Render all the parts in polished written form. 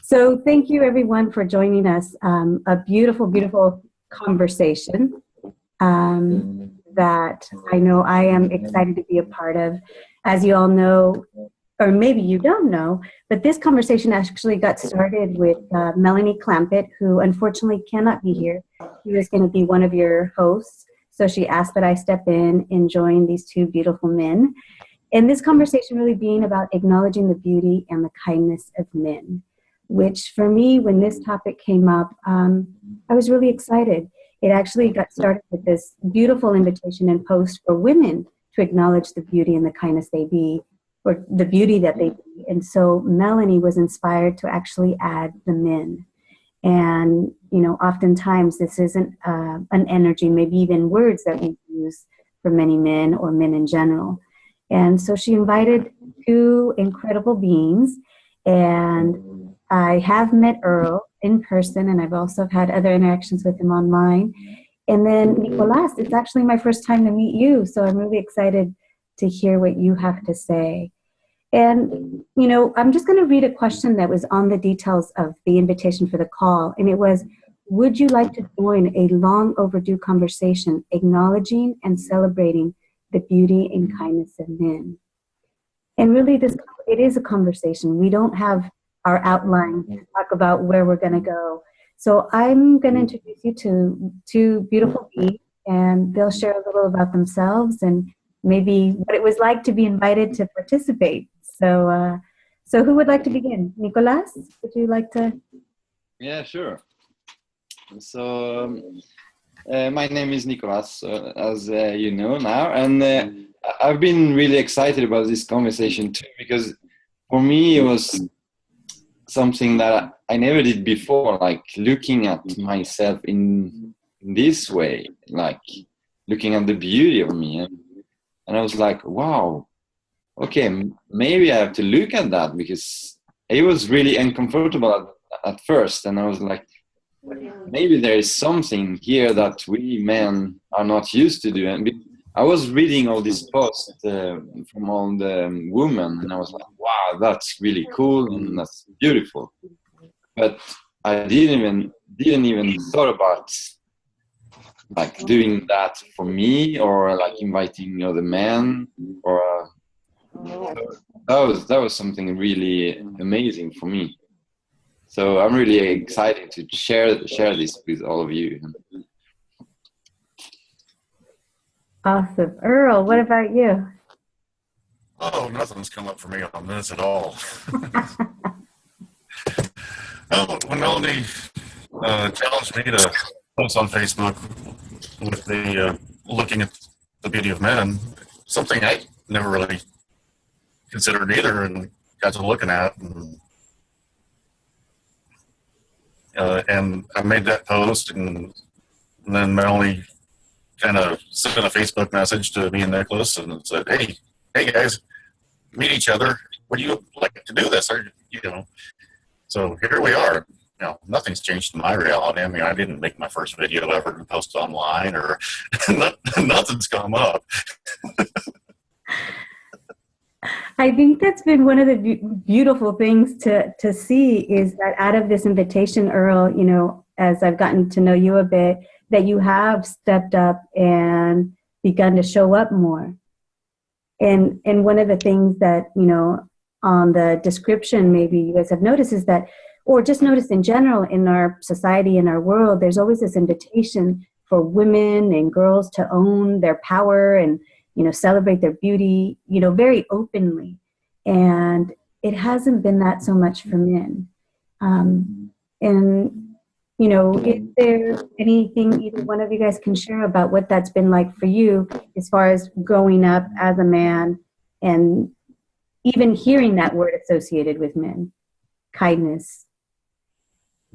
So thank you everyone for joining us. A beautiful, beautiful conversation that I know I am excited to be a part of. As you all know, or maybe you don't know, but this conversation actually got started with Melanie Clampett, who unfortunately cannot be here. She was going to be one of your hosts, so she asked that I step in and join these two beautiful men. And this conversation really being about acknowledging the beauty and the kindness of men, which for me, when this topic came up, I was really excited. It actually got started with this beautiful invitation and post for women to acknowledge the beauty and the kindness they be, or the beauty that they be. And so Melanie was inspired to actually add the men. And, you know, oftentimes this isn't an energy, maybe even words that we use for many men or men in general. And so she invited two incredible beings, and I have met Earl in person, and I've also had other interactions with him online. And then Nicolas, it's actually my first time to meet you, so I'm really excited to hear what you have to say. And, you know, I'm just going to read a question that was on the details of the invitation for the call, and it was, would you like to join a long overdue conversation acknowledging and celebrating the beauty and kindness of men? And really, it is a conversation. We don't have our outline to talk about where we're going to go. So I'm going to introduce you to two beautiful beings, and they'll share a little about themselves and maybe what it was like to be invited to participate. So who would like to begin? Nicolas, would you like to? Yeah, sure. So my name is Nicolas, as you know now, and I've been really excited about this conversation too, because for me it was something that I never did before, like looking at myself in this way, like looking at the beauty of me, and I was like, wow, okay, maybe I have to look at that, because it was really uncomfortable at first, and I was like, maybe there is something here that we men are not used to do. And I was reading all these posts from all the women, and I was like, wow, that's really cool and that's beautiful. But I didn't even thought about like doing that for me, or like inviting other men, or that was something really amazing for me. So I'm really excited to share this with all of you. Awesome. Earl, what about you? Oh, nothing's come up for me on this at all. When Melanie challenged me to post on Facebook with the looking at the beauty of men, something I never really considered either, and got to looking at, and I made that post, and then Melanie kind of sent a Facebook message to me and Nicholas and said, hey guys, meet each other. Would you like to do this? Or, you know, so here we are. You know, nothing's changed in my reality. I mean, I didn't make my first video ever to post online, or nothing's come up. I think that's been one of the beautiful things to see, is that out of this invitation, Earl, you know, as I've gotten to know you a bit, that you have stepped up and begun to show up more. And one of the things that, you know, on the description maybe you guys have noticed is that, or just noticed in general in our society, in our world, there's always this invitation for women and girls to own their power and, you know, celebrate their beauty, you know, very openly. And it hasn't been that so much for men. And, you know, is there anything either one of you guys can share about what that's been like for you as far as growing up as a man and even hearing that word associated with men? Kindness,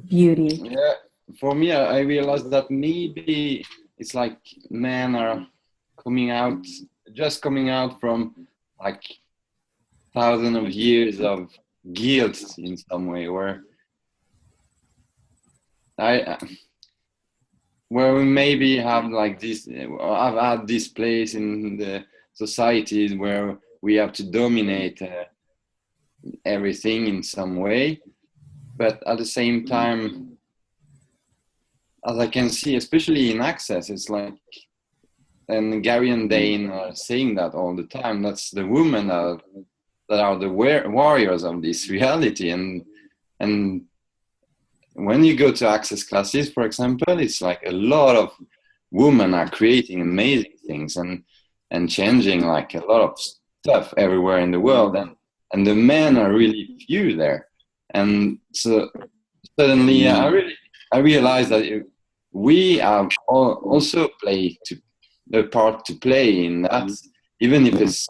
beauty. Yeah, for me, I realized that maybe it's like men are coming out from like thousands of years of guilt in some way, where where we maybe have like this, I've had this place in the societies where we have to dominate everything in some way, but at the same time, as I can see, especially in Access, it's like, and Gary and Dane are saying that all the time, that's the women that are the warriors of this reality. And when you go to Access classes, for example, it's like a lot of women are creating amazing things and changing like a lot of stuff everywhere in the world, and the men are really few there. And so suddenly I realized that we have also a part to play in that, even if it's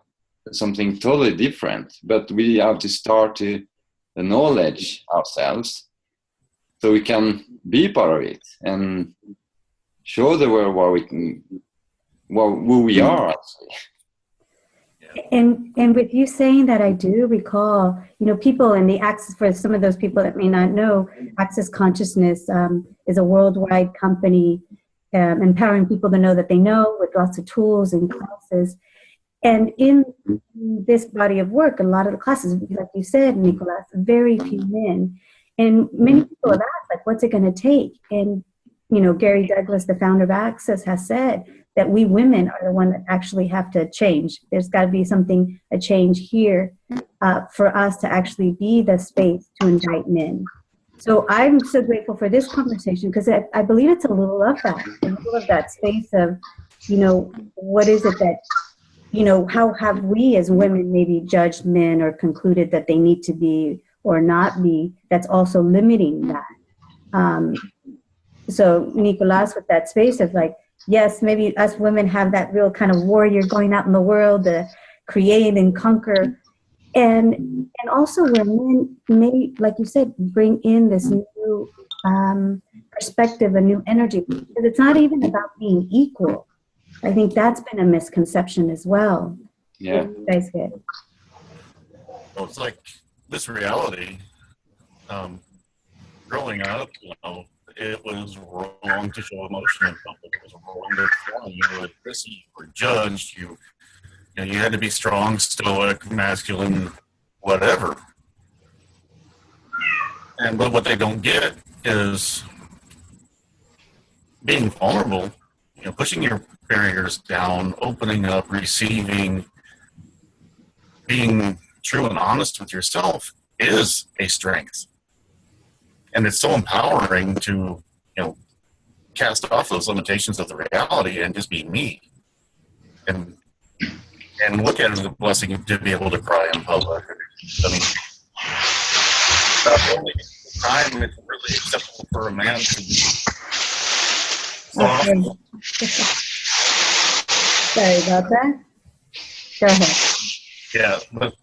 something totally different. But we have to start to acknowledge ourselves so we can be part of it and show the world who we are actually. And with you saying that, I do recall, people in the Access, for some of those people that may not know, Access Consciousness is a worldwide company empowering people to know that they know, with lots of tools and classes. And in this body of work, a lot of the classes, like you said, Nicolas, very few men. And many people have asked, like, what's it going to take? And, Gary Douglas, the founder of Access, has said that we women are the one that actually have to change. There's got to be a change here for us to actually be the space to invite men. So I'm so grateful for this conversation, because I believe it's a little of that space of, what is it that, how have we as women maybe judged men or concluded that they need to be or not be, that's also limiting that. So Nicolas, with that space of like, yes, maybe us women have that real kind of warrior going out in the world to create and conquer. And also where men may, like you said, bring in this new perspective, a new energy. Because it's not even about being equal. I think that's been a misconception as well. Yeah. You guys get. Well, it's like this reality, growing up, it was wrong to show emotion in public. It was wrong to cry. You were prissy, you were judged, you had to be strong, stoic, masculine, whatever. But what they don't get is being vulnerable, pushing your barriers down, opening up, receiving, being true and honest with yourself is a strength. And it's so empowering to, cast off those limitations of the reality and just be me. And look at it as a blessing to be able to cry in public. I mean, not only crying, it's really acceptable for a man to be soft. Sorry about that. Go ahead. Yeah, but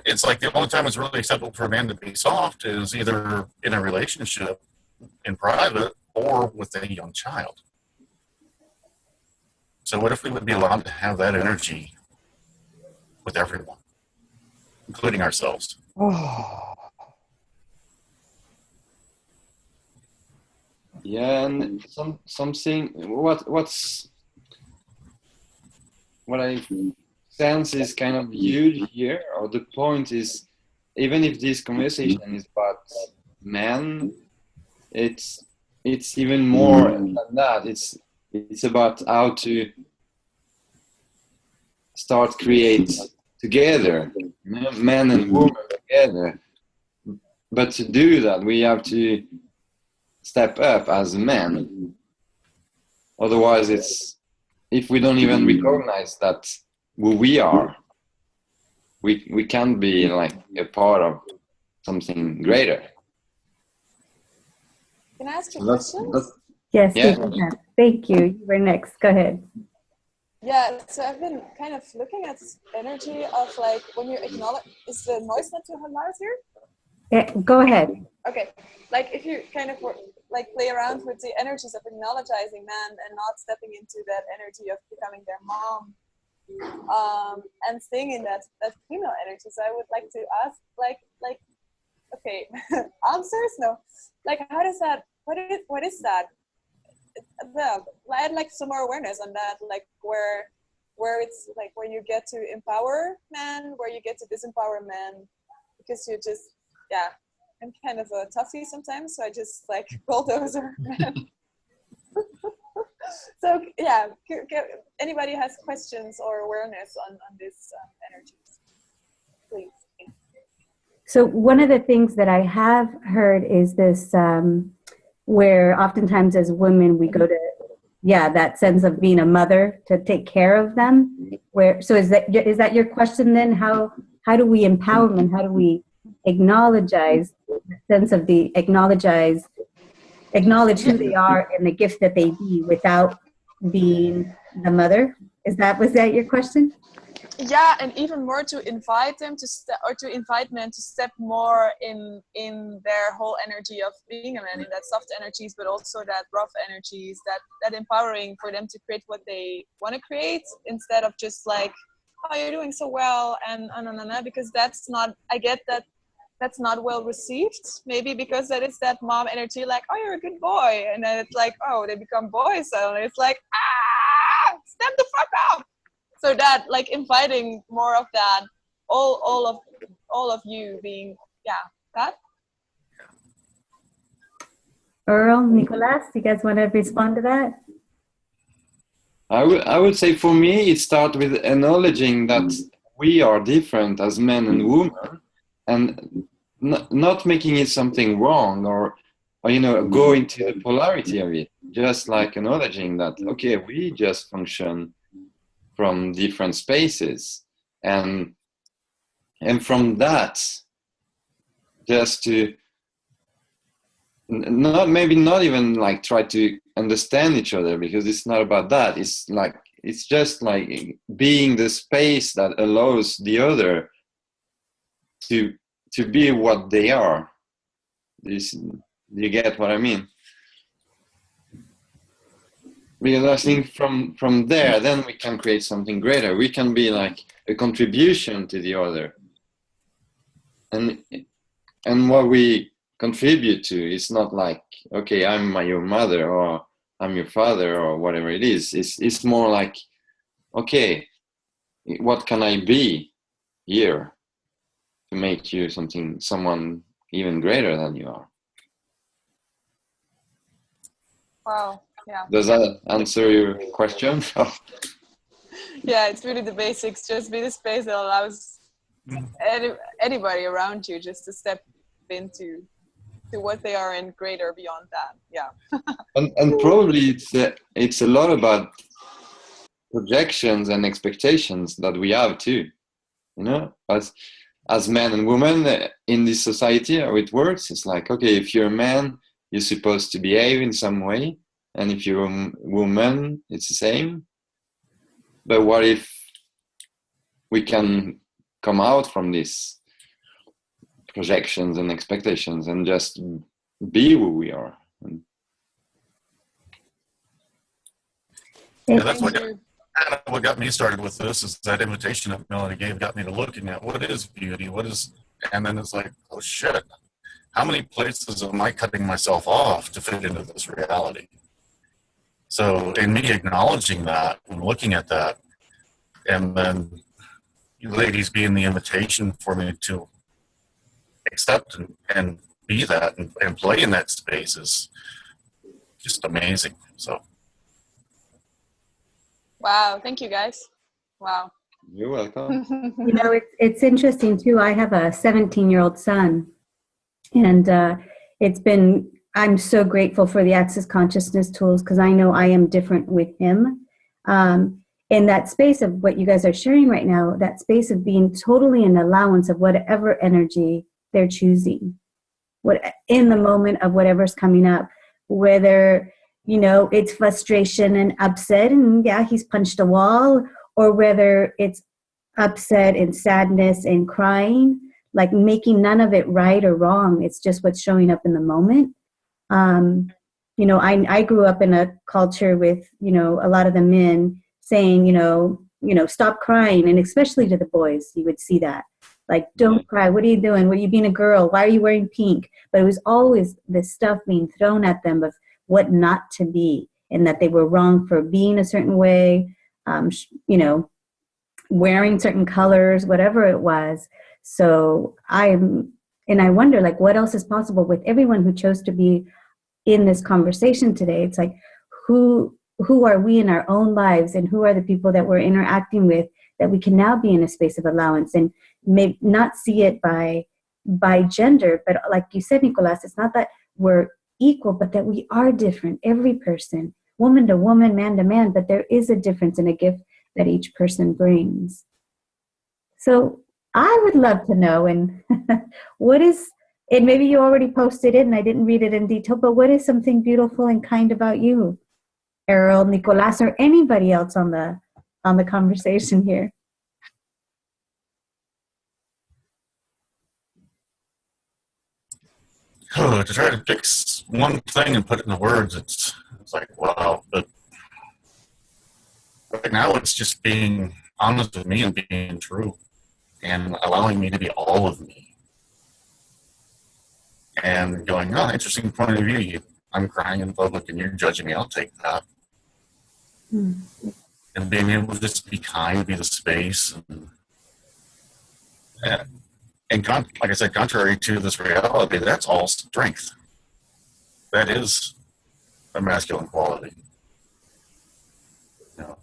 it's like the only time it's really acceptable for a man to be soft is either in a relationship in private or with a young child. So what if we would be allowed to have that energy with everyone, including ourselves? Yeah, and something what I sense is kind of huge here, or the point is, even if this conversation is about men, it's even more than that. It's about how to start create together, men and women together. But to do that, we have to step up as men. Otherwise, if we don't even recognize that who we are, we can't be like a part of something greater. Can I ask you a question? Yes, Yeah. Thank you. You were next. Go ahead. Yeah, so I've been kind of looking at this energy of like when you acknowledge, is the noise not too loud here? Yeah, go ahead. Okay, like if you kind of like play around with the energies of acknowledging man and not stepping into that energy of becoming their mom, and staying in that female energy. So I would like to ask, like, okay, answers? No, like how does that? What is that? Well, I'd like some more awareness on that, like where it's like where you get to empower men, where you get to disempower men, because you just I'm kind of a toughie sometimes, so I just like bulldozer. So yeah, anybody has questions or awareness on this energies, please. So one of the things that I have heard is this, where oftentimes as women we go to, that sense of being a mother to take care of them. So is that your question then? How do we empower them? How do we acknowledge the sense of acknowledge who they are and the gift that they be without being the mother? Was that your question? Yeah, and even more to invite them to invite men to step more in their whole energy of being a man, in that soft energies, but also that rough energies, that empowering for them to create what they want to create, instead of just like, oh, you're doing so well, and because that's not, I get that that's not well received, maybe because that is that mom energy, like, oh, you're a good boy, and then it's like, oh, they become boys, so it's like, step the fuck up. So that, like, inviting more of that, all of you being, that. Earl, Nicolas, you guys want to respond to that? I would say for me, it starts with acknowledging that we are different as men and women, and not making it something wrong or go into the polarity of it. Just like acknowledging that, okay, we just function from different spaces, and from that, just to not even like try to understand each other, because it's not about that. It's just like being the space that allows the other to be what they are. Do you get what I mean? Because I think from there, then we can create something greater. We can be like a contribution to the other, and what we contribute to is not like, okay, I'm your mother or I'm your father or whatever it is. It's more like, okay, what can I be here to make you someone even greater than you are? Wow. Yeah. Does that answer your question? Yeah, it's really the basics. Just be the space that allows anybody around you just to step into what they are and greater beyond that. Yeah. and probably it's a lot about projections and expectations that we have too. As men and women in this society, how it works, it's like, okay, if you're a man, you're supposed to behave in some way. And if you're a woman, it's the same. But what if we can come out from these projections and expectations and just be who we are? Yeah, that's what got me started with this, is that invitation that Melanie gave got me to looking at what is beauty, and then it's like, oh shit, how many places am I cutting myself off to fit into this reality? So in me acknowledging that and looking at that, and then you ladies being the invitation for me to accept and be that and play in that space is just amazing. So. Wow. Thank you, guys. Wow. You're welcome. It's interesting too. I have a 17-year-old son, and I'm so grateful for the Access Consciousness tools, because I know I am different with him. In that space of what you guys are sharing right now, that space of being totally in allowance of whatever energy they're choosing, in the moment of whatever's coming up, whether, it's frustration and upset and he's punched a wall, or whether it's upset and sadness and crying, like making none of it right or wrong. It's just what's showing up in the moment. I grew up in a culture with, a lot of the men saying, stop crying. And especially to the boys, you would see that. Like, don't cry. What are you doing? What are you being a girl? Why are you wearing pink? But it was always this stuff being thrown at them of what not to be, and that they were wrong for being a certain way, wearing certain colors, whatever it was. So I'm And I wonder, like, what else is possible with everyone who chose to be in this conversation today? It's like, who are we in our own lives, and who are the people that we're interacting with that we can now be in a space of allowance and may not see it by gender, but like you said, Nicolas, it's not that we're equal, but that we are different. Every person, woman to woman, man to man, but there is a difference in a gift that each person brings. So I would love to know, and what is, and maybe you already posted it and I didn't read it in detail, but what is something beautiful and kind about you, Errol, Nicolas, or anybody else on the conversation here? Oh, to try to fix one thing and put it into words, it's like, wow. But right now it's just being honest with me and being true and allowing me to be all of me. And going, oh, interesting point of view. I'm crying in public and you're judging me. I'll take that. And being able to just be kind, be the space. And like I said, contrary to this reality, that's all strength. That is a masculine quality. You know,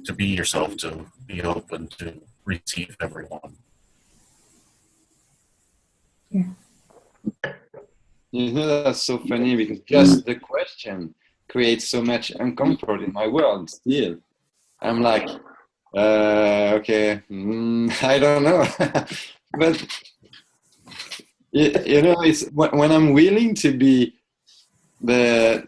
to be yourself, to be open, to receive everyone. Yeah. You know, that's so funny because just the question creates so much discomfort in my world still. I'm like, okay, I don't know. But, you know, it's when I'm willing to be the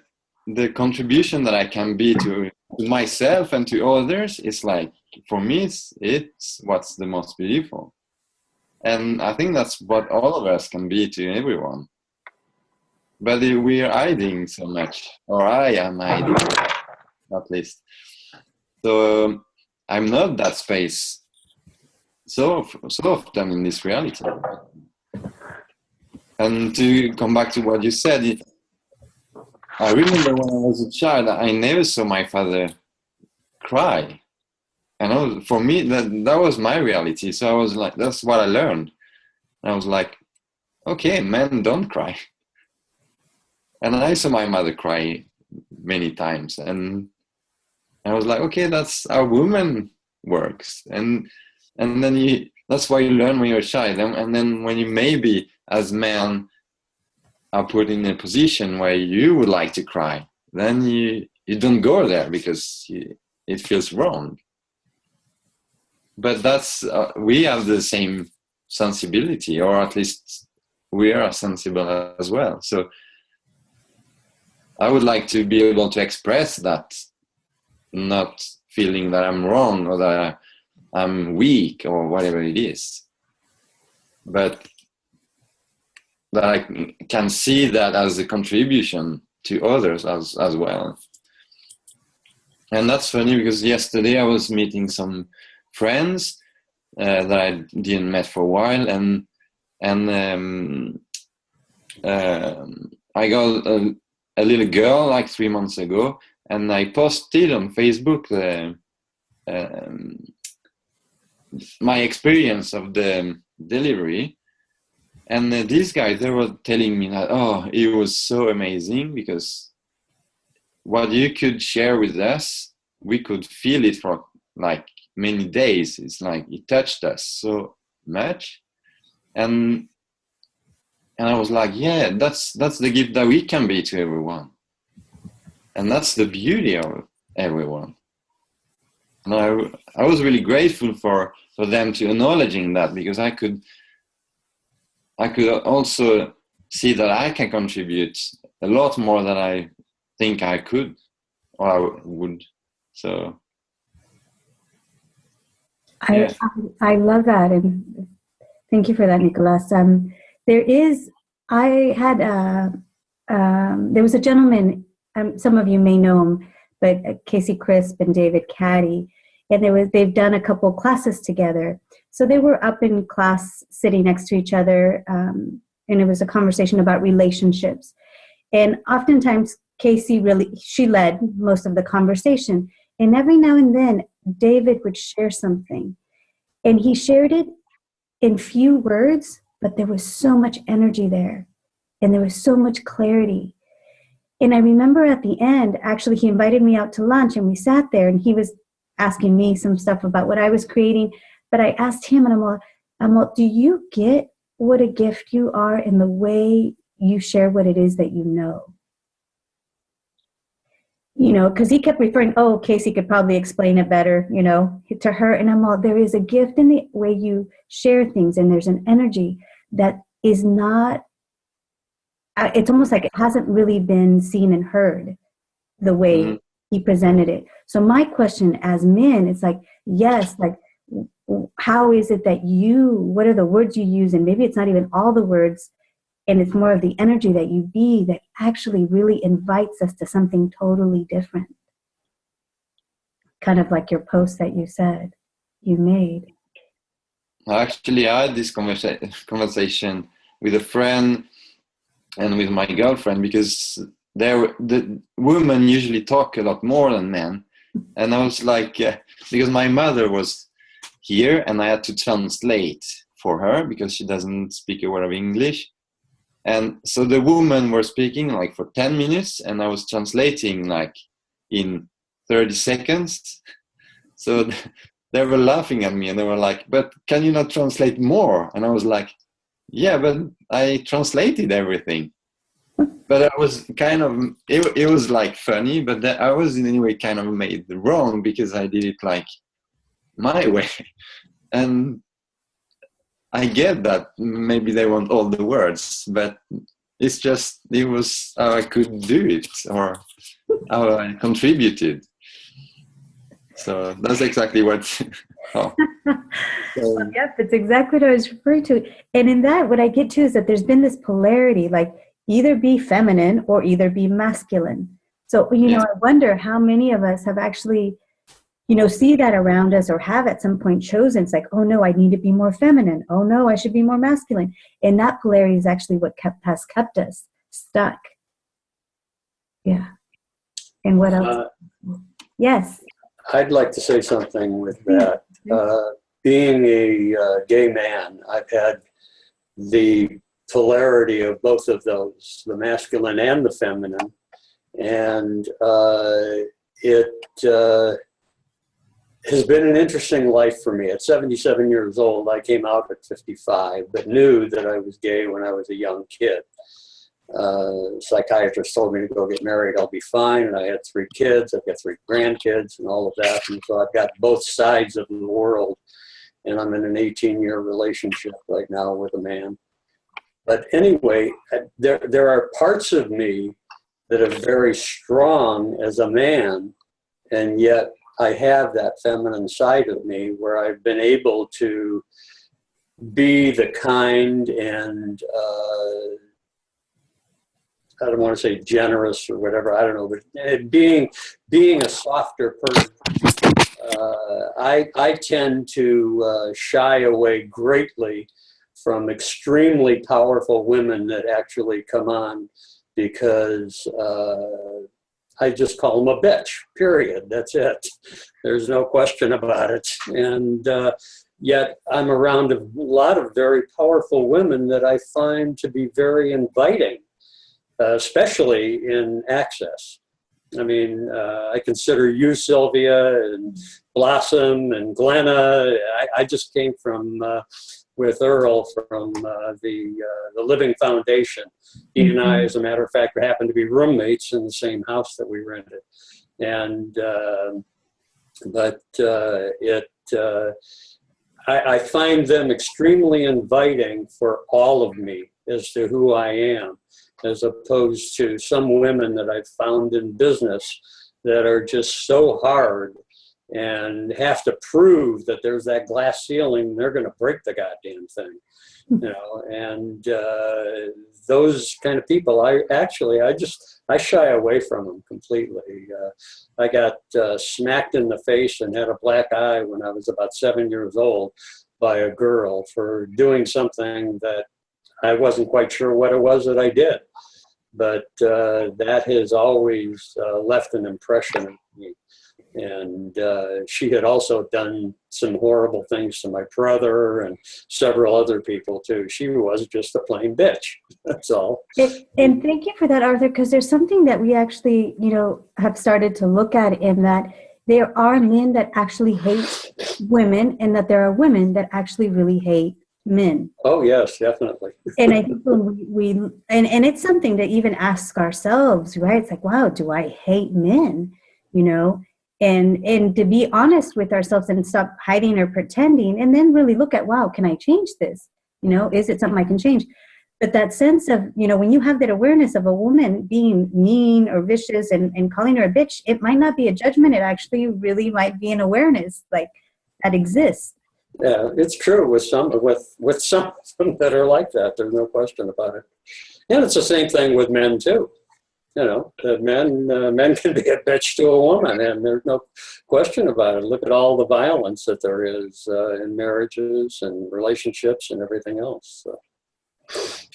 contribution that I can be to myself and to others, it's like, for me, it's what's the most beautiful. And I think that's what all of us can be to everyone. But we're hiding so much, or I am hiding, at least. So I'm not that space so often in this reality. And to come back to what you said, I remember when I was a child, I never saw my father cry. And for me, that was my reality. So I was like, that's what I learned. And I was like, okay, men don't cry. And I saw my mother cry many times. And I was like, okay, that's how woman works. And then that's why you learn when you're a child. And then when you maybe, as men, are put in a position where you would like to cry, then you don't go there because it feels wrong. But that's we have the same sensibility, or at least we are sensible as well. So I would like to be able to express that, not feeling that I'm wrong or that I'm weak or whatever it is, but that I can see that as a contribution to others as well. And that's funny because yesterday I was meeting some friends that I didn't met for a while, and I got a little girl like 3 months ago, and I posted on Facebook my experience of the delivery. And these guys, they were telling me that, oh, it was so amazing because what you could share with us, we could feel it for like many days. It's like it touched us so much. And I was like, yeah, that's the gift that we can be to everyone. And that's the beauty of everyone. And I was really grateful for them to acknowledging that, because I could also see that I can contribute a lot more than I think I could or I would. So I love that, and thank you for that, Nicolas. There was a gentleman, some of you may know him, but Casey Crisp and David Caddy, and they've done a couple classes together. So they were up in class sitting next to each other, and it was a conversation about relationships. And oftentimes Casey she led most of the conversation. And every now and then David would share something, and he shared it in few words, but there was so much energy there, and there was so much clarity. And I remember at the end, actually, he invited me out to lunch, and we sat there, and he was asking me some stuff about what I was creating. But I asked him, and I'm like, do you get what a gift you are in the way you share what it is that you know? You know, because he kept referring, oh, Casey could probably explain it better, you know, to her. And I'm all, there is a gift in the way you share things, and there's an energy that is not, it's almost like it hasn't really been seen and heard the way he presented it. So my question as men is like, yes, like, how is it that what are the words you use? And maybe it's not even all the words, and it's more of the energy that you be that actually really invites us to something totally different. Kind of like your post that you said you made. Actually, I had this conversation with a friend and with my girlfriend, because the women usually talk a lot more than men. And I was like, because my mother was here and I had to translate for her because she doesn't speak a word of English. And so the women were speaking like for 10 minutes and I was translating like in 30 seconds. So they were laughing at me and they were like, but can you not translate more? And I was like, yeah, but I translated everything. But I was kind of, it was like funny, but I was in any way kind of made wrong because I did it like my way. And I get that maybe they want all the words, but it's just, it was how I could do it or how I contributed. So that's exactly what. Oh. Well, yep, it's exactly what I was referring to. And in that, what I get to is that there's been this polarity, like either be feminine or either be masculine. So, you know, I wonder how many of us have actually, you know, see that around us or have at some point chosen. It's like, oh no, I need to be more feminine. Oh no, I should be more masculine. And that polarity is actually what has kept us stuck. Yeah. And what else? Yes. I'd like to say something with that. Being a gay man, I've had the polarity of both of those, the masculine and the feminine. And it has been an interesting life for me. At 77 years old, I came out at 55, but knew that I was gay when I was a young kid. Psychiatrist told me to go get married, I'll be fine. And I had 3 kids, I've got 3 grandkids and all of that. And so I've got both sides of the world. And I'm in an 18-year relationship right now with a man. But anyway, there are parts of me that are very strong as a man, and yet I have that feminine side of me where I've been able to be the kind and I don't want to say generous or whatever, I don't know, but being a softer person. I tend to shy away greatly from extremely powerful women that actually come on because I just call them a bitch, period. That's it. There's no question about it. And yet I'm around a lot of very powerful women that I find to be very inviting, especially in access. I mean, I consider you, Sylvia, and Blossom, and Glenna. I just came from, with Earl from the Living Foundation. He and I, as a matter of fact, happened to be roommates in the same house that we rented. And, I find them extremely inviting for all of me as to who I am, as opposed to some women that I've found in business that are just so hard and have to prove that there's that glass ceiling, they're going to break the goddamn thing, you know. And those kind of people, I shy away from them completely. I got smacked in the face and had a black eye when I was about 7 years old by a girl for doing something that I wasn't quite sure what it was that I did. But that has always left an impression on me. And she had also done some horrible things to my brother and several other people too. She was just a plain bitch. That's all. And thank you for that, Arthur, because there's something that we actually, have started to look at, in that there are men that actually hate women, and that there are women that actually really hate men. Oh yes, definitely. And I think when and it's something to even ask ourselves, right? It's like, wow, do I hate men? And to be honest with ourselves and stop hiding or pretending, and then really look at, wow, can I change this? Is it something I can change? But that sense of, when you have that awareness of a woman being mean or vicious and calling her a bitch, it might not be a judgment. It actually really might be an awareness like that exists. Yeah, it's true with some of them that are like that. There's no question about it. And it's the same thing with men too. That men can be a bitch to a woman, and there's no question about it. Look at all the violence that there is in marriages and relationships and everything else. So.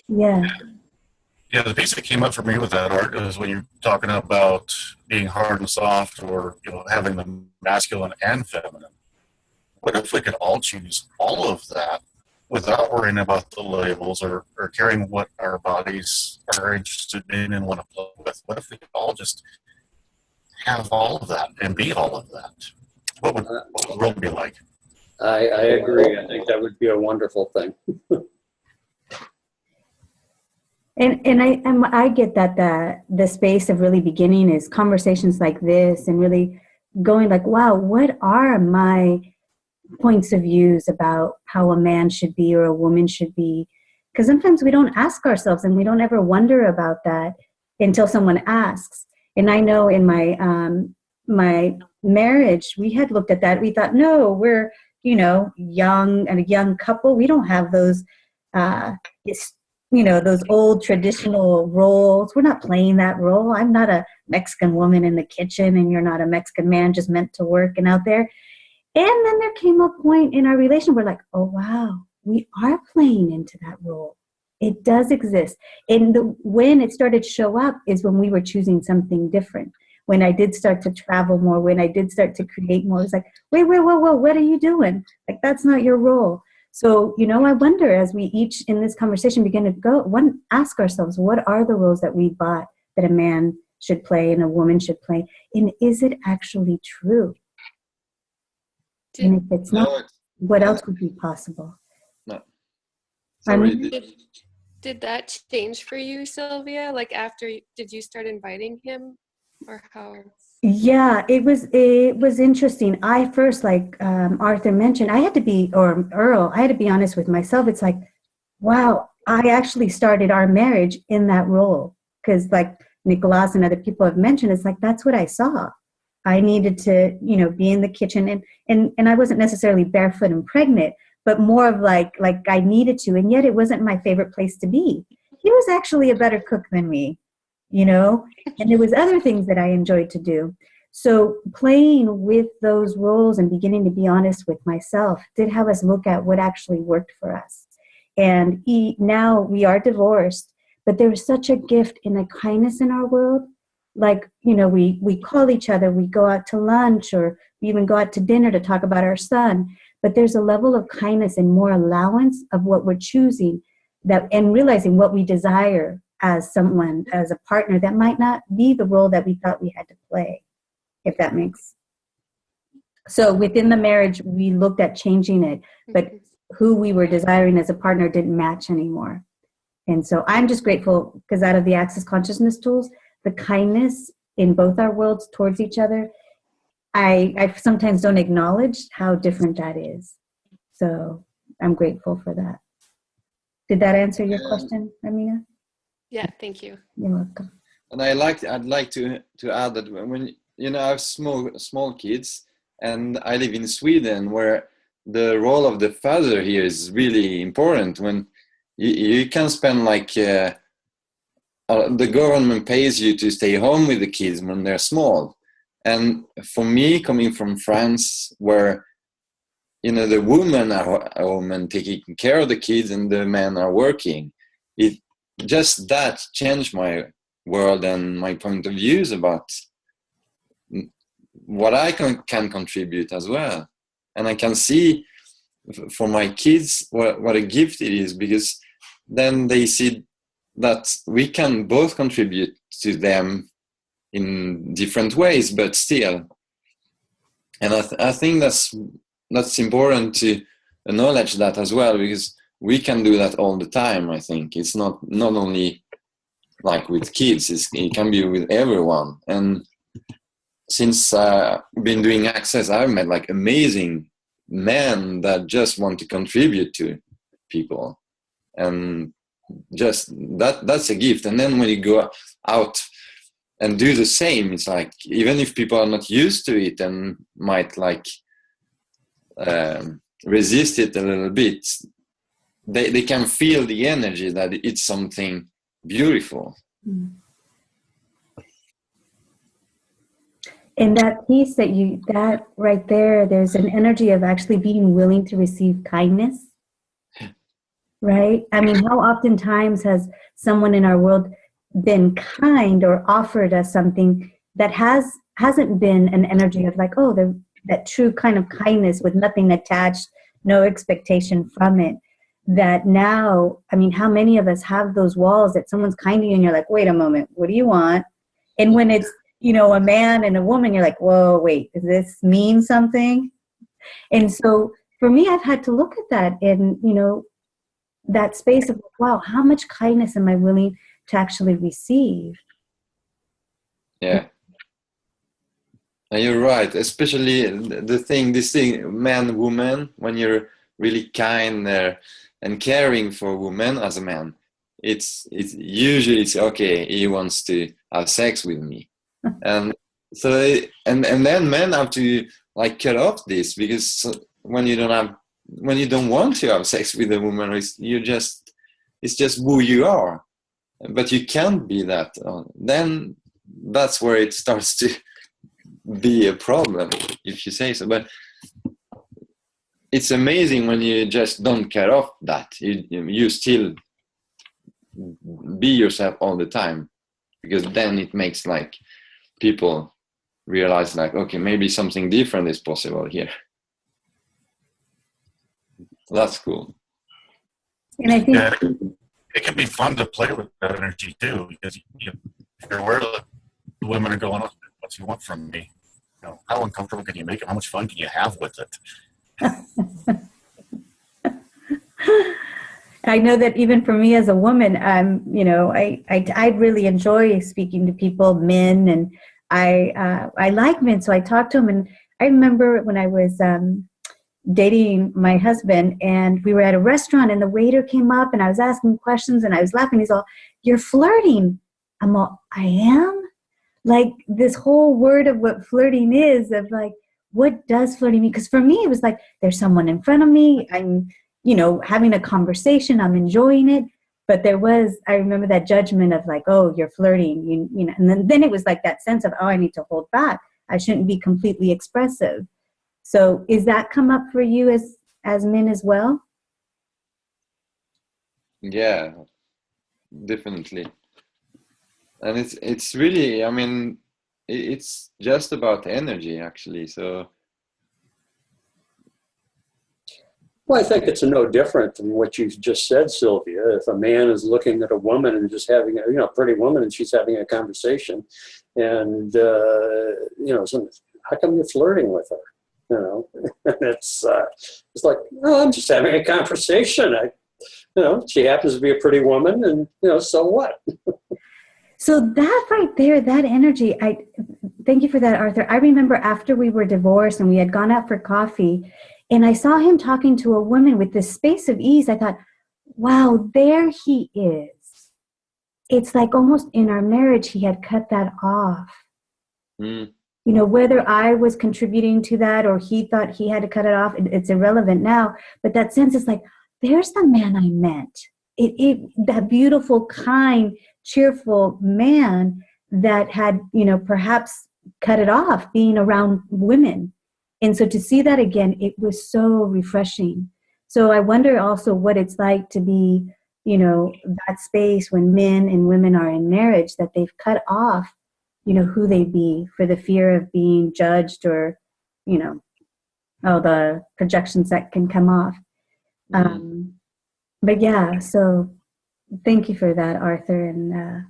Yeah. Yeah, the piece that came up for me with that, Art, is when you're talking about being hard and soft, or having the masculine and feminine. What if we could all choose all of that without worrying about the labels or caring what our bodies are interested in and want to play with? What if we could all just have all of that and be all of that? What would the world be like? I agree. I think that would be a wonderful thing. And I get that the space of really beginning is conversations like this, and really going like, wow, what are my points of views about how a man should be or a woman should be? Because sometimes we don't ask ourselves, and we don't ever wonder about that until someone asks. And I know in my marriage, we had looked at that. We thought, no, we're young, and a young couple. We don't have those those old traditional roles. We're not playing that role. I'm not a Mexican woman in the kitchen, and you're not a Mexican man just meant to work and out there. And then there came a point in our relation where, like, oh, wow, we are playing into that role. It does exist. And when it started to show up is when we were choosing something different. When I did start to travel more, when I did start to create more, it's like, wait, whoa, what are you doing? Like, that's not your role. So, I wonder, as we each in this conversation begin to ask ourselves, what are the roles that we bought that a man should play and a woman should play? And is it actually true? And if it's not, what else would be possible? No. Sorry. Did that change for you, Sylvia? Like, did you start inviting him, or how? Yeah, it was interesting. I first, like Arthur mentioned, I had to be honest with myself. It's like, wow, I actually started our marriage in that role. Because like Nicolas and other people have mentioned, it's like, that's what I saw. I needed to, be in the kitchen, and I wasn't necessarily barefoot and pregnant, but more of like I needed to, and yet it wasn't my favorite place to be. He was actually a better cook than me, and there was other things that I enjoyed to do. So playing with those roles and beginning to be honest with myself did have us look at what actually worked for us. And now we are divorced, but there's such a gift in the kindness in our world. Like, we call each other, we go out to lunch, or we even go out to dinner to talk about our son. But there's a level of kindness and more allowance of what we're choosing, and realizing what we desire as someone, as a partner, that might not be the role that we thought we had to play, if that makes. So within the marriage, we looked at changing it, but who we were desiring as a partner didn't match anymore. And so I'm just grateful, because out of the Access Consciousness tools, the kindness in both our worlds towards each other, I sometimes don't acknowledge how different that is. So I'm grateful for that. Did that answer your question, Amina? Yeah, thank you. You're welcome. And I'd like to add that when I have small kids, and I live in Sweden, where the role of the father here is really important. When you can spend the government pays you to stay home with the kids when they're small. And for me, coming from France, where the women are home and taking care of the kids, and the men are working, that changed my world and my point of views about what I can contribute as well. And I can see for my kids what a gift it is, because then they see that we can both contribute to them in different ways, but still. And I think that's important to acknowledge that as well, because we can do that all the time. I think it's not only like with kids, it can be with everyone. And since I've been doing Access, I've met like amazing men that just want to contribute to people, and just that's a gift. And then when you go out and do the same, it's like, even if people are not used to it and might like resist it a little bit, they can feel the energy that it's something beautiful. In that piece that right there, there's an energy of actually being willing to receive kindness, right? I mean, how oftentimes has someone in our world been kind or offered us something that hasn't been an energy of like, oh, that true kind of kindness with nothing attached, no expectation from it. That now, I mean, how many of us have those walls that someone's kind to you and you're like, wait a moment, what do you want? And when it's, a man and a woman, you're like, whoa, wait, does this mean something? And so for me, I've had to look at that in, that space of, wow, how much kindness am I willing to actually receive? Yeah. And you're right, especially this thing, man, woman, when you're really kind and caring for a woman as a man, it's usually okay, he wants to have sex with me. And so and then men have to like cut off this, because when you don't want to have sex with a woman, it's just who you are, but you can't be that. Then that's where it starts to be a problem, if you say so. But it's amazing when you just don't cut off that. You still be yourself all the time, because then it makes like people realize like, okay, maybe something different is possible here. That's cool. And I think it can be fun to play with that energy too, because you're aware that the women are going, what do you want from me? How uncomfortable can you make it? How much fun can you have with it? I know that even for me as a woman, I really enjoy speaking to people, men, and I like men, so I talk to them. And I remember when I was dating my husband, and we were at a restaurant, and the waiter came up, and I was asking questions, and I was laughing. He's all, "You're flirting." I'm all, "I am?" Like this whole word of what flirting is, of like, what does flirting mean? Because for me, it was like, there's someone in front of me. I'm, having a conversation. I'm enjoying it. But I remember that judgment of like, oh, you're flirting. And then it was like that sense of, oh, I need to hold back. I shouldn't be completely expressive. So is that come up for you as men as well? Yeah, definitely. And it's really, I mean, it's just about energy, actually. So, well, I think it's no different than what you just said, Sylvia. If a man is looking at a woman and just having a pretty woman, and she's having a conversation, and how come you're flirting with her? It's like, oh, I'm just having a conversation. She happens to be a pretty woman, and so what? So that right there, that energy, thank you for that, Arthur. I remember after we were divorced and we had gone out for coffee, and I saw him talking to a woman with this space of ease. I thought, wow, there he is. It's like almost in our marriage, he had cut that off. mm, Whether I was contributing to that or he thought he had to cut it off, it's irrelevant now. But that sense is like, there's the man I meant. That beautiful, kind, cheerful man that had, perhaps cut it off being around women. And so to see that again, it was so refreshing. So I wonder also what it's like to be, that space when men and women are in marriage, that they've cut off who they be, for the fear of being judged, or, all the projections that can come off. But yeah, so thank you for that, Arthur. And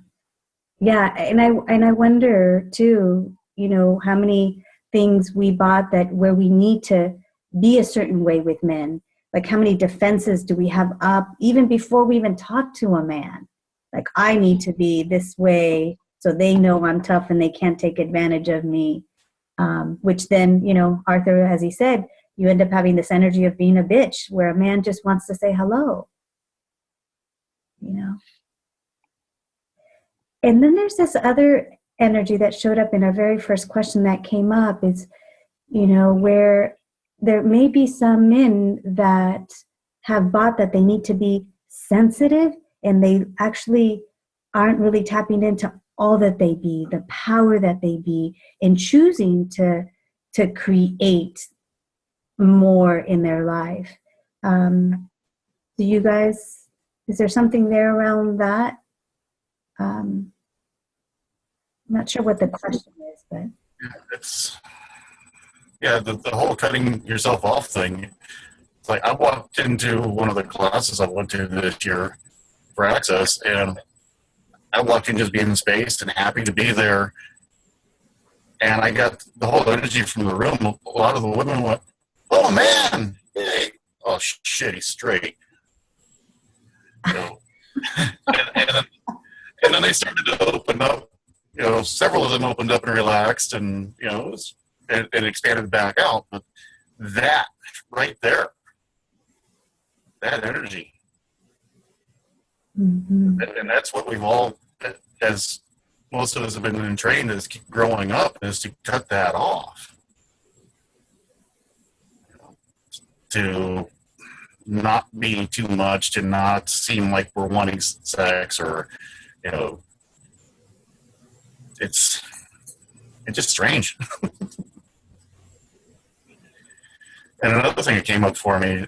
and I wonder too, how many things we bought where we need to be a certain way with men. Like, how many defenses do we have up even before we even talk to a man? Like, I need to be this way so they know I'm tough and they can't take advantage of me. Which then, Arthur, as he said, you end up having this energy of being a bitch, where a man just wants to say hello. And then there's this other energy that showed up in our very first question that came up is, where there may be some men that have bought that they need to be sensitive, and they actually aren't really tapping into all that they be, the power that they be, in choosing to create more in their life. Do you guys, is there something there around that? I'm not sure what the question is, but It's the whole cutting yourself off thing. It's like, I walked into one of the classes I went to this year for Access, and I walked in just being in space and happy to be there. And I got the whole energy from the room. A lot of the women went, "Oh man, hey. Oh shit, he's straight." And then they started to open up. Several of them opened up and relaxed, and and expanded back out. But that right there, that energy, and that's what we've all, as most of us have been trained as growing up, is to cut that off, to not be too much, to not seem like we're wanting sex, or it's just strange. And another thing that came up for me,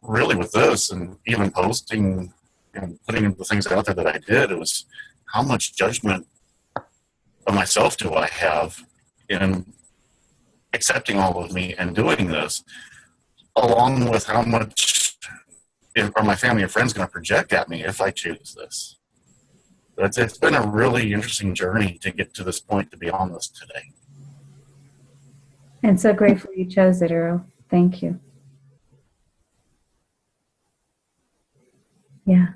really with this, and even posting and putting the things out there that I did, it was how much judgment of myself do I have in accepting all of me and doing this, along with how much are my family and friends going to project at me if I choose this. But it's been a really interesting journey to get to this point, to be honest, today. And so grateful you chose it, Earl. Thank you. Yeah.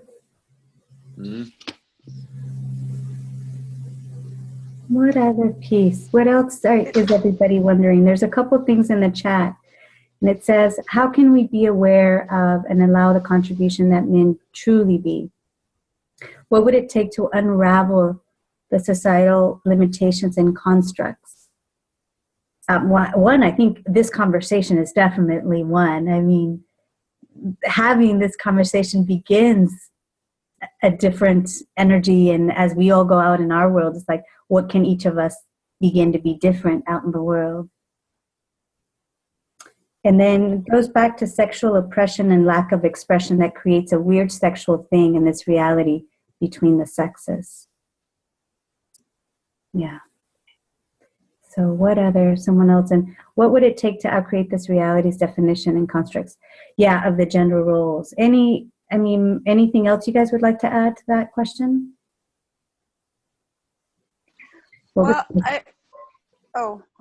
What other piece? What else is everybody wondering? There's a couple things in the chat. And it says, how can we be aware of and allow the contribution that men truly be? What would it take to unravel the societal limitations and constructs? One, I think this conversation is definitely one. I mean, having this conversation begins a different energy, and as we all go out in our world, it's like, what can each of us begin to be different out in the world? And then it goes back to sexual oppression and lack of expression that creates a weird sexual thing in this reality between the sexes. Yeah. So what other, someone else, and what would it take to outcreate this reality's definition and constructs? Yeah, of the gender roles. Anything else you guys would like to add to that question? Well,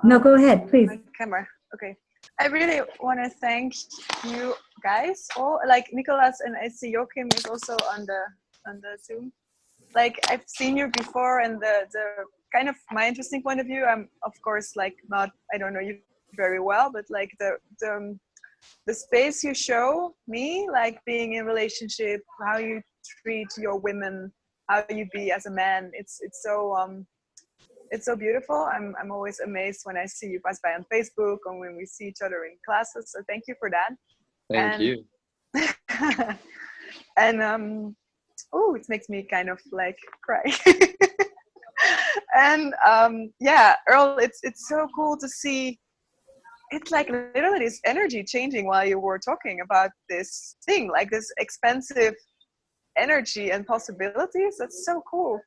no, go ahead, please. My camera. Okay. I really want to thank you guys all. Like Nicholas, and I see Joachim is also on the Zoom. Like, I've seen you before, and the kind of my interesting point of view, I'm of course like not, I don't know you very well, but like the space you show me, like being in relationship, how you treat your women, how you be as a man, it's so beautiful. I'm always amazed when I see you pass by on Facebook or when we see each other in classes. So thank you for that. Thank you. And it makes me kind of like cry. And Earl, it's so cool to see. It's like literally this energy changing while you were talking about this thing, like this expansive energy and possibilities. That's so cool.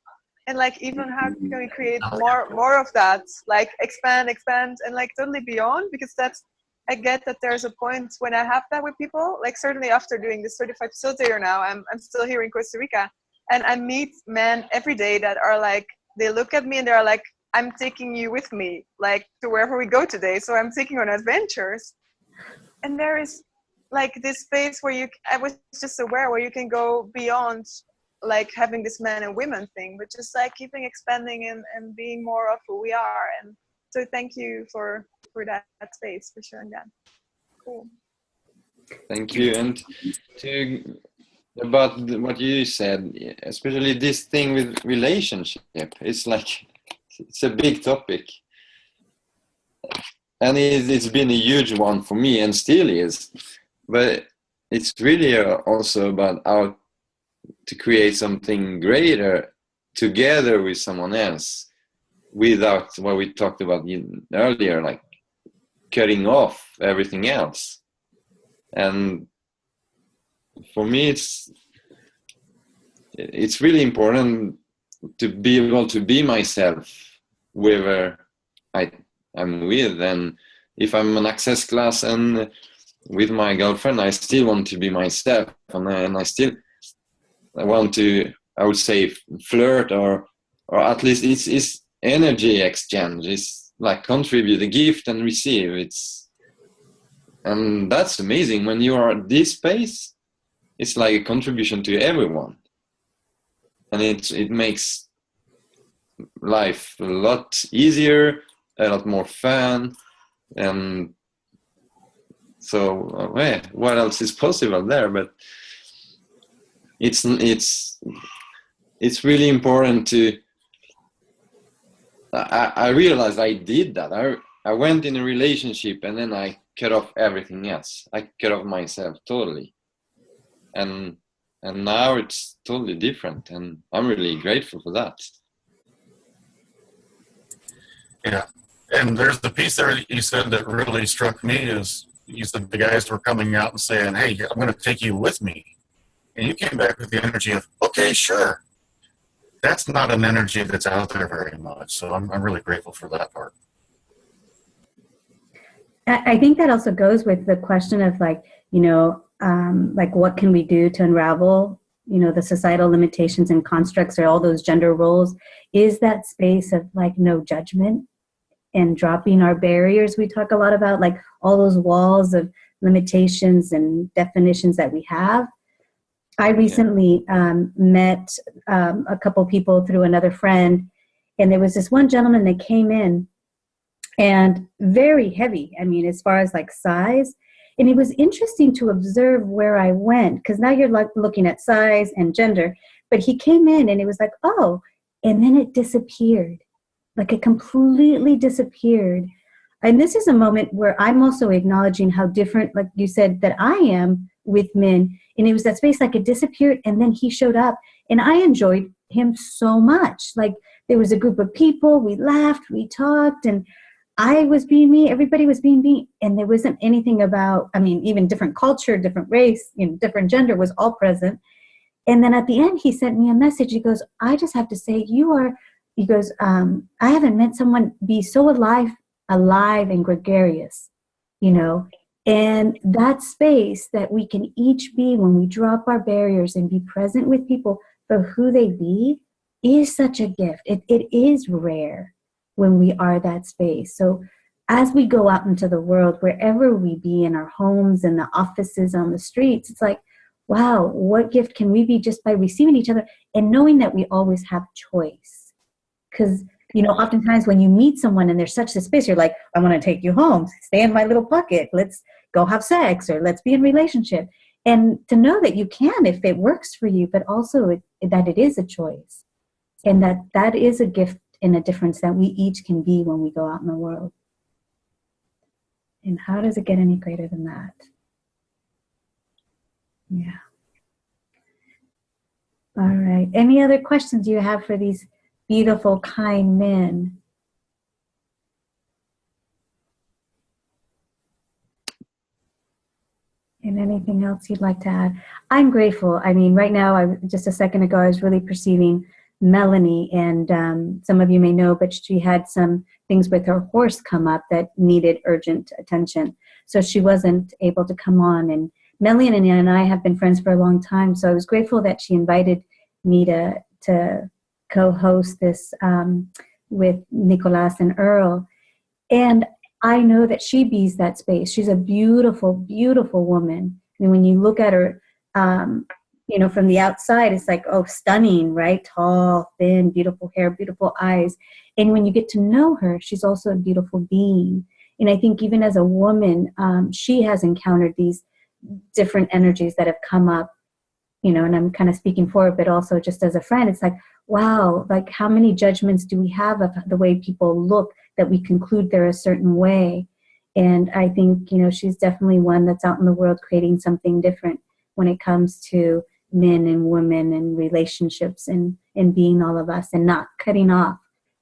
And like, even how can we create more of that, like expand and like totally beyond, because that's, I get that there's a point when I have that with people, like certainly after doing this certified facilitator now, I'm still here in Costa Rica, and I meet men every day that are like, they look at me and they're like, I'm taking you with me, like to wherever we go today. So I'm taking on adventures. And there is like this space where I was just aware where you can go beyond like having this men and women thing, but just like keeping expanding and being more of who we are. And so thank you for that space, for sharing that. Cool. Thank you. And about what you said, especially this thing with relationship, it's like, it's a big topic. And it's been a huge one for me and still is. But it's really also about how to create something greater together with someone else, without what we talked about earlier, like cutting off everything else. And for me, it's really important to be able to be myself wherever I'm with. And if I'm an access class and with my girlfriend, I still want to be myself, and I still want to, I would say, flirt, or at least it's energy exchange. It's like contribute, a gift and receive. And that's amazing. When you are at this space, it's like a contribution to everyone, and it makes life a lot easier, a lot more fun. And so what else is possible there? But it's really important to, I realized I did that. I went in a relationship and then I cut off everything else. I cut off myself totally. And now it's totally different, and I'm really grateful for that. Yeah. And there's the piece there that you said that really struck me is, you said the guys were coming out and saying, hey, I'm going to take you with me. And you came back with the energy of, okay, sure. That's not an energy that's out there very much. So I'm really grateful for that part. I think that also goes with the question of like, like what can we do to unravel, the societal limitations and constructs, or all those gender roles, is that space of like no judgment and dropping our barriers. We talk a lot about like all those walls of limitations and definitions that we have. I recently met a couple people through another friend, and there was this one gentleman that came in, and very heavy, I mean, as far as like size. And it was interesting to observe where I went, because now you're like looking at size and gender, but he came in and it was like, oh, and then it disappeared. Like it completely disappeared. And this is a moment where I'm also acknowledging how different, like you said, that I am with men. And it was that space, like it disappeared, and then he showed up, and I enjoyed him so much. Like there was a group of people, we laughed, we talked, and I was being me, everybody was being me, and there wasn't anything about, I mean, even different culture, different race, different gender was all present. And then at the end, he sent me a message. He goes, I just have to say, he goes, I haven't met someone be so alive and gregarious, and that space that we can each be when we drop our barriers and be present with people for who they be is such a gift. It is rare when we are that space. So as we go out into the world, wherever we be, in our homes, in the offices, on the streets, it's like, wow, what gift can we be just by receiving each other and knowing that we always have choice? Because oftentimes when you meet someone and there's such a space, you're like, I want to take you home, stay in my little pocket, let's go have sex, or let's be in relationship. And to know that you can if it works for you, but also that it is a choice, and that is a gift and a difference that we each can be when we go out in the world. And how does it get any greater than that? Yeah. All right. Any other questions you have for these beautiful, kind men? And anything else you'd like to add? I'm grateful. I mean, right now, just a second ago, I was really perceiving Melanie, and some of you may know, but she had some things with her horse come up that needed urgent attention. So she wasn't able to come on. And Melanie and I have been friends for a long time, so I was grateful that she invited me to co-host this with Nicolas and Earl. And I know that she bees that space. She's a beautiful, beautiful woman. I mean, when you look at her, you know, from the outside, it's like, oh, stunning, right? Tall, thin, beautiful hair, beautiful eyes. And when you get to know her, she's also a beautiful being. And I think even as a woman, she has encountered these different energies that have come up, you know, and I'm kind of speaking for it, but also just as a friend, it's like, wow, like how many judgments do we have of the way people look that we conclude they're a certain way? And I think, you know, she's definitely one that's out in the world creating something different when it comes to men and women and relationships and being all of us and not cutting off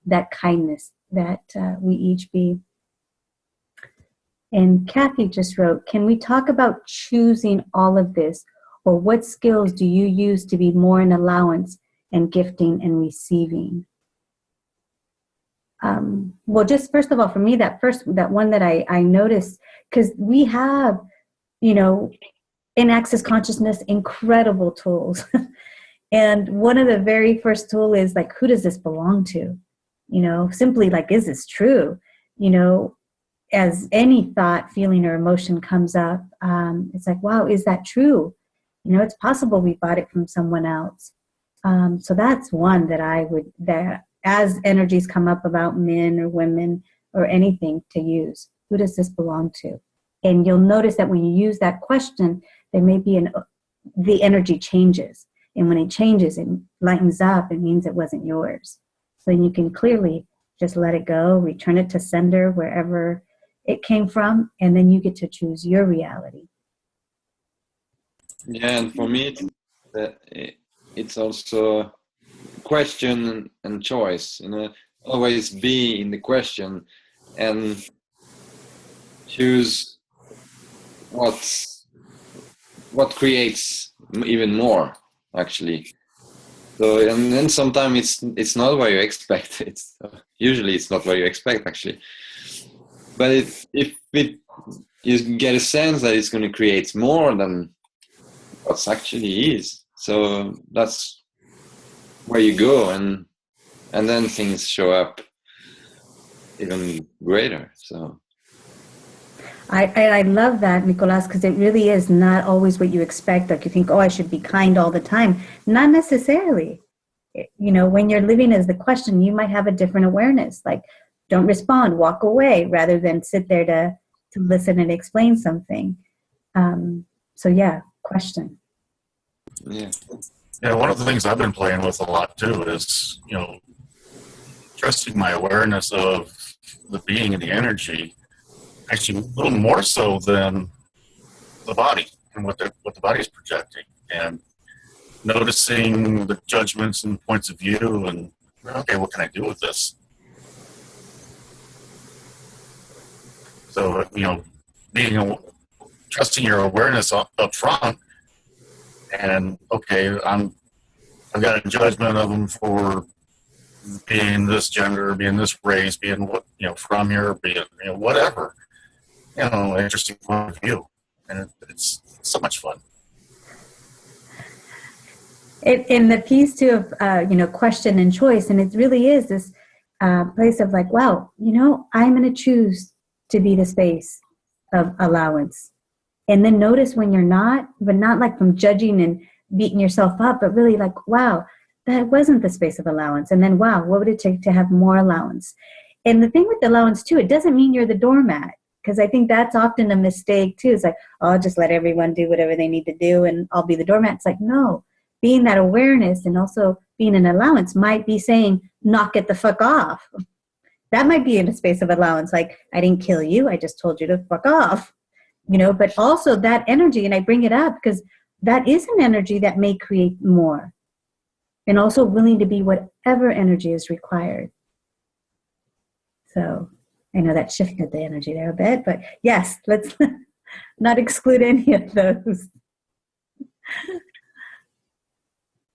that kindness that we each be. And Kathy just wrote, can we talk about choosing all of this, or what skills do you use to be more in allowance and gifting and receiving? Well, just first of all, for me, that one that I noticed, because we have, you know, in Access Consciousness, incredible tools. And one of the very first tool is like, who does this belong to? You know, simply like, is this true? You know, as any thought, feeling, or emotion comes up, it's like, wow, is that true? You know, it's possible we bought it from someone else. So that's one that as energies come up about men or women or anything, to use, who does this belong to? And you'll notice that when you use that question, there may be the energy changes. And when it changes, it lightens up, it means it wasn't yours. So then you can clearly just let it go, return it to sender, wherever it came from, and then you get to choose your reality. Yeah, and for me, it's also question and choice. You know, always be in the question and choose what creates even more, actually. So, and then sometimes it's not what you expect. Usually it's not what you expect, actually. But if you get a sense that it's going to create more than what's actually is, so that's where you go, and then things show up even greater. So I love that, Nicolas, because it really is not always what you expect. Like you think, oh, I should be kind all the time. Not necessarily. You know, when you're living as the question, you might have a different awareness. Like, don't respond, walk away, rather than sit there to listen and explain something. So yeah, question. yeah. Yeah, one of the things I've been playing with a lot too is, you know, trusting my awareness of the being and the energy, actually a little more so than the body and what the body is projecting, and noticing the judgments and points of view, and okay, what can I do with this? So, you know, trusting your awareness up front, and okay, I've got a judgment of them for being this gender, being this race, being what, you know, from here, being, you know, whatever, you know, interesting point of view, and it's so much fun. In the piece too of you know, question and choice, and it really is this place of like, wow, you know, I'm going to choose to be the space of allowance, and then notice when you're not, but not like from judging and beating yourself up, but really like, wow, that wasn't the space of allowance, and then wow, what would it take to have more allowance? And the thing with allowance too, it doesn't mean you're the doormat, because I think that's often a mistake too. It's like, oh, I'll just let everyone do whatever they need to do and I'll be the doormat. It's like, no. Being that awareness and also being an allowance might be saying, knock it the fuck off. That might be in a space of allowance. Like, I didn't kill you. I just told you to fuck off. You know, but also that energy, and I bring it up because that is an energy that may create more. And also willing to be whatever energy is required. So I know that shifted the energy there a bit, but yes, let's not exclude any of those.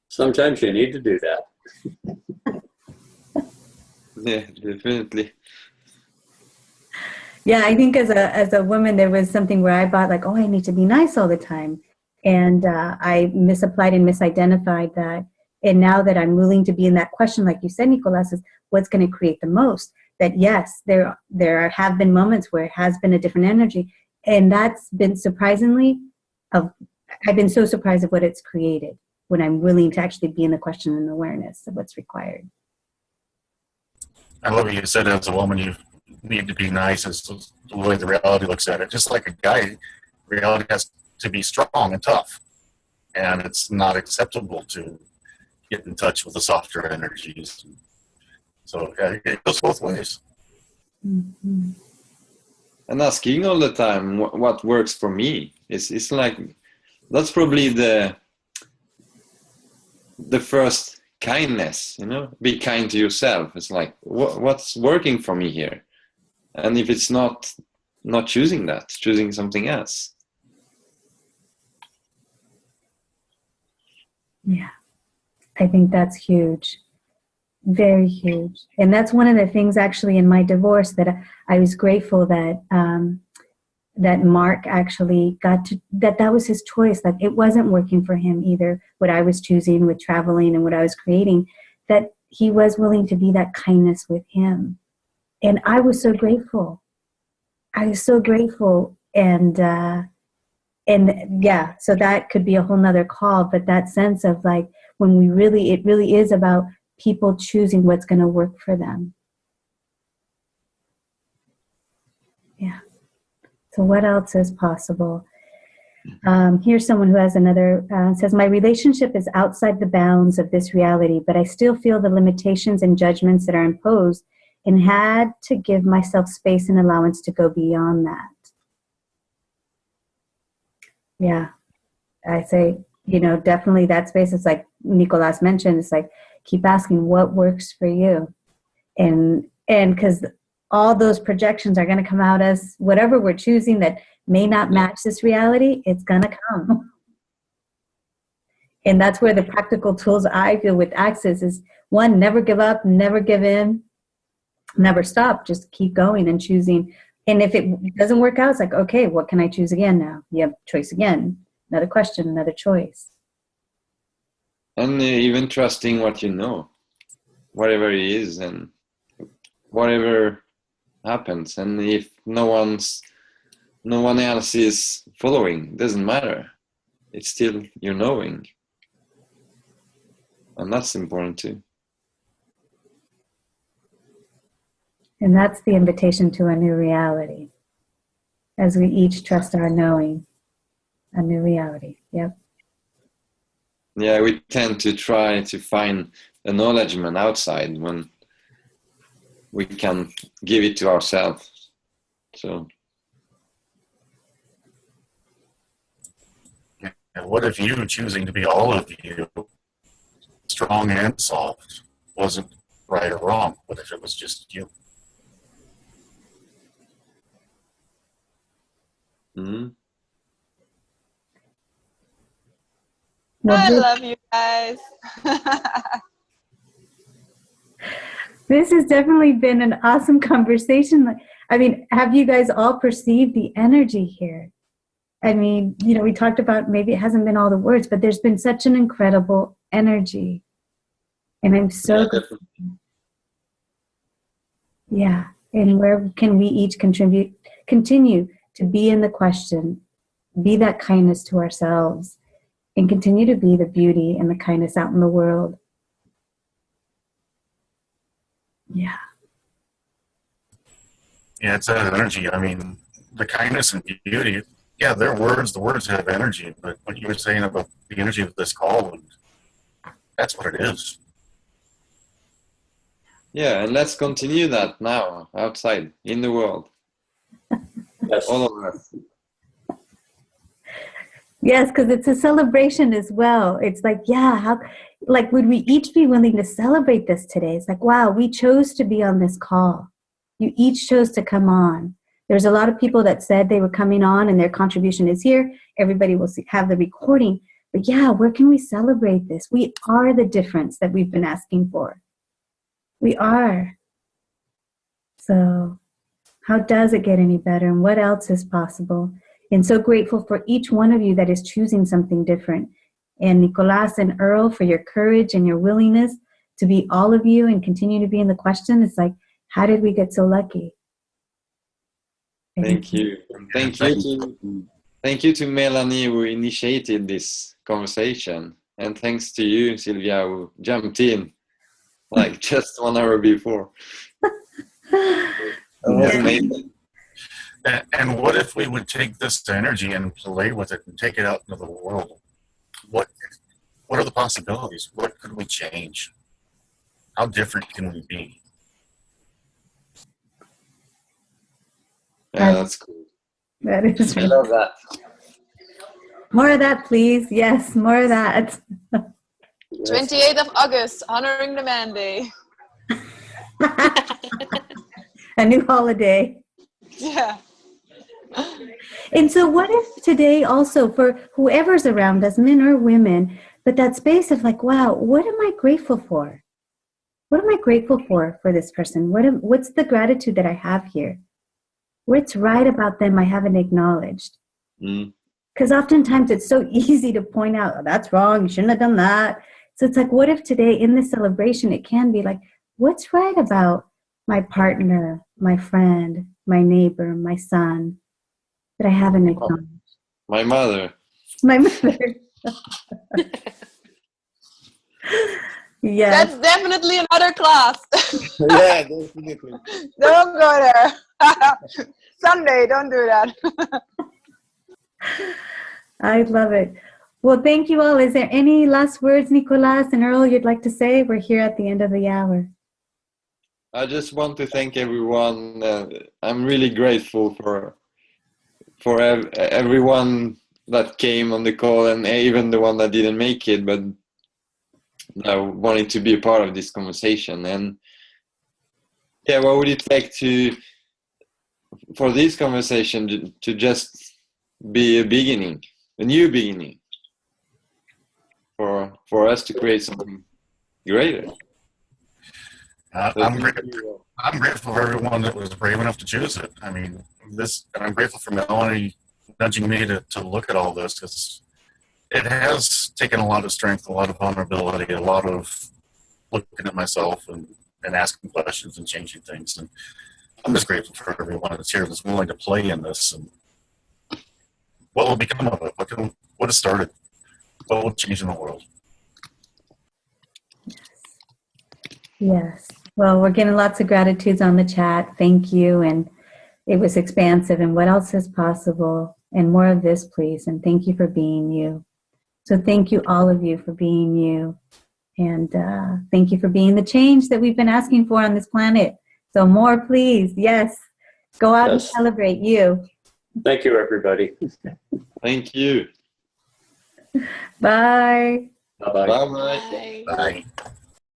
Sometimes you need to do that. Yeah, definitely. Yeah, I think as a woman, there was something where I thought like, oh, I need to be nice all the time. And I misapplied and misidentified that. And now that I'm willing to be in that question, like you said, Nicolas, is what's going to create the most? That yes, there have been moments where it has been a different energy. And that's been surprisingly, I've been so surprised of what it's created when I'm willing to actually be in the question and awareness of what's required. I love what you said as a woman, you need to be nice as the way the reality looks at it. Just like a guy, reality has to be strong and tough. And it's not acceptable to get in touch with the softer energies. So it goes both ways. Mm-hmm. And asking all the time what works for me. It's like, that's probably the first kindness, you know, be kind to yourself. It's like, what's working for me here? And if it's not choosing that, choosing something else. Yeah, I think that's huge. Very huge. And that's one of the things actually in my divorce that I was grateful that that Mark actually got to, that was his choice. Like it wasn't working for him either, what I was choosing with traveling and what I was creating, that he was willing to be that kindness with him. And I was so grateful. I was so grateful. And yeah, so that could be a whole nother call, but that sense of like, when it really is about people choosing what's going to work for them. Yeah. So what else is possible? Here's someone who has another, says, my relationship is outside the bounds of this reality, but I still feel the limitations and judgments that are imposed and had to give myself space and allowance to go beyond that. Yeah. I say, you know, definitely that space is like Nicolas mentioned, it's like, keep asking what works for you. And because all those projections are going to come out as whatever we're choosing that may not match this reality, it's going to come. And that's where the practical tools I feel with Access is, one, never give up, never give in, never stop, just keep going and choosing. And if it doesn't work out, it's like, okay, what can I choose again now? You have choice again, another question, another choice. And even trusting what you know, whatever it is, and whatever happens. And if no one else is following, doesn't matter. It's still your knowing. And that's important too. And that's the invitation to a new reality. As we each trust our knowing, a new reality. Yep. Yeah, we tend to try to find acknowledgement outside when we can give it to ourselves. So. And what if you choosing to be all of you, strong and soft, wasn't right or wrong? What if it was just you? Mm-hmm. I love you guys. This has definitely been an awesome conversation. I mean, have you guys all perceived the energy here? I mean, you know, we talked about maybe it hasn't been all the words, but there's been such an incredible energy. And I'm so grateful. Yeah. And where can we each continue to be in the question, be that kindness to ourselves, and continue to be the beauty and the kindness out in the world. Yeah. Yeah, it's that energy. I mean, the kindness and beauty, yeah, they're words. The words have energy. But what you were saying about the energy of this call, that's what it is. Yeah, and let's continue that now, outside, in the world. Yes. All of us. Yes, because it's a celebration as well. It's like, yeah, would we each be willing to celebrate this today? It's like, wow, we chose to be on this call. You each chose to come on. There's a lot of people that said they were coming on and their contribution is here. Everybody will have the recording. But yeah, where can we celebrate this? We are the difference that we've been asking for. We are. So how does it get any better? And what else is possible? And so grateful for each one of you that is choosing something different. And Nicolas and Earl, for your courage and your willingness to be all of you and continue to be in the question. It's like, how did we get so lucky? Thank you. Thank you to Melanie who initiated this conversation. And thanks to you, Sylvia, who jumped in like just 1 hour before. Amazing. And what if we would take this energy and play with it and take it out into the world? What are the possibilities? What could we change? How different can we be? Yeah, that's cool. That is I love that. more of that, please. Yes, more of that. 28th of August, honoring the man day. A new holiday. Yeah. And so what if today also, for whoever's around us, men or women, but that space of like, wow, what am I grateful for? What am I grateful for this person? What's the gratitude that I have here? What's right about them I haven't acknowledged? Because oftentimes it's so easy to point out, oh, that's wrong, you shouldn't have done that. So it's like, what if today in this celebration, it can be like, what's right about my partner, my friend, my neighbor, my son, that I haven't acknowledged? My mother. My mother. Yeah. That's definitely another class. Yeah, definitely. Don't go there. Someday, don't do that. I love it. Well, thank you all. Is there any last words, Nicolas and Earl, you'd like to say? We're here at the end of the hour. I just want to thank everyone. I'm really grateful for everyone that came on the call, and even the one that didn't make it, but wanted to be a part of this conversation. And yeah, what would it take for this conversation to just be a beginning, a new beginning, for us to create something greater? I'm grateful for everyone that was brave enough to choose it. I mean, I'm grateful for Melanie nudging me to look at all this, because it has taken a lot of strength, a lot of vulnerability, a lot of looking at myself and asking questions and changing things. And I'm just grateful for everyone that's here that's willing to play in this. And what will become of it? What has started? What will change in the world? Yes. Well, we're getting lots of gratitudes on the chat. Thank you. And it was expansive. And what else is possible? And more of this, please. And thank you for being you. So thank you, all of you, for being you. And thank you for being the change that we've been asking for on this planet. So more, please. Yes. Go out and celebrate you. Thank you, everybody. Thank you. Bye. Bye-bye. Bye-bye. Bye.